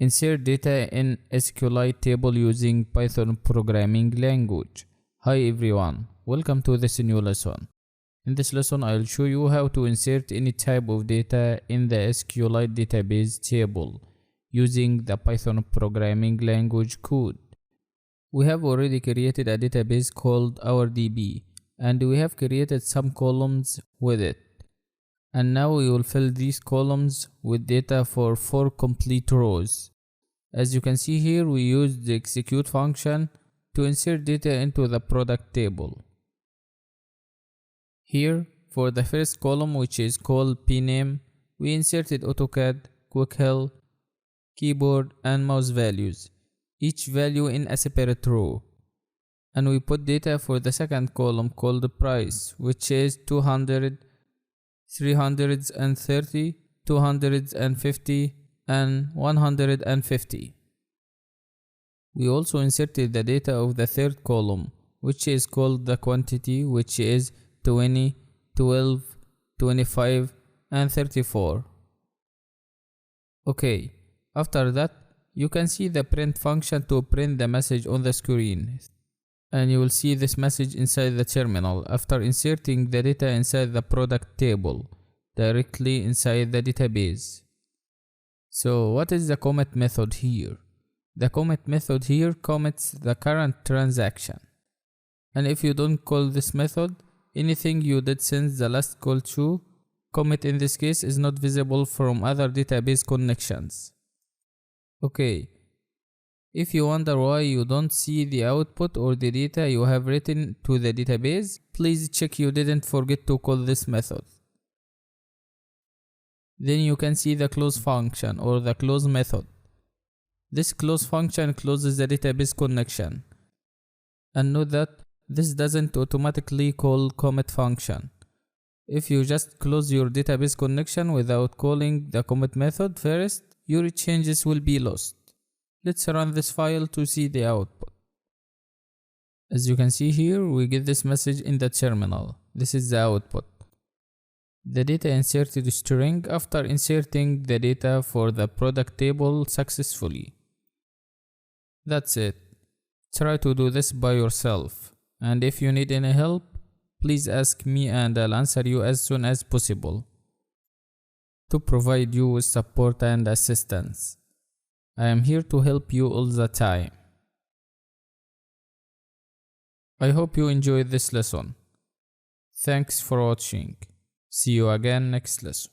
Insert data in SQLite table using Python programming language. Hi everyone, welcome to this new lesson. In this lesson, I'll show you how to insert any type of data in the SQLite database table using the Python programming language code. We have already created a database called our DB, and we have created some columns with it. And now we will fill these columns with data for 4 complete rows. As you can see here, we use the execute function to insert data into the product table. Here, for the first column, which is called pname, we inserted AutoCAD, QuickHealth, keyboard and mouse values, each value in a separate row. And we put data for the second column called price, which is 200, 330, 250 and 150. We also inserted the data of the third column, which is called the quantity, which is 20, 12, 25 and 34. Okay, after that you can see the print function to print the message on the screen, and you will see this message inside the terminal after inserting the data inside the product table directly inside the database. So what is the commit method here? The commit method here commits the current transaction. And if you don't call this method, anything you did since the last call to commit in this case is not visible from other database connections. Okay, if you wonder why you don't see the output or the data you have written to the database, please check you didn't forget to call this method. Then you can see the close function or the close method. This close function closes the database connection. And note that this doesn't automatically call commit function. If you just close your database connection without calling the commit method first, your changes will be lost. Let's run this file to see the output. As you can see here, we get this message in the terminal. This is the output. The data inserted string after inserting the data for the product table successfully. That's it. Try to do this by yourself, and if you need any help, please ask me and I'll answer you as soon as possible to provide you with support and assistance. I am here to help you all the time. I hope you enjoyed this lesson. Thanks for watching. See you again next lesson.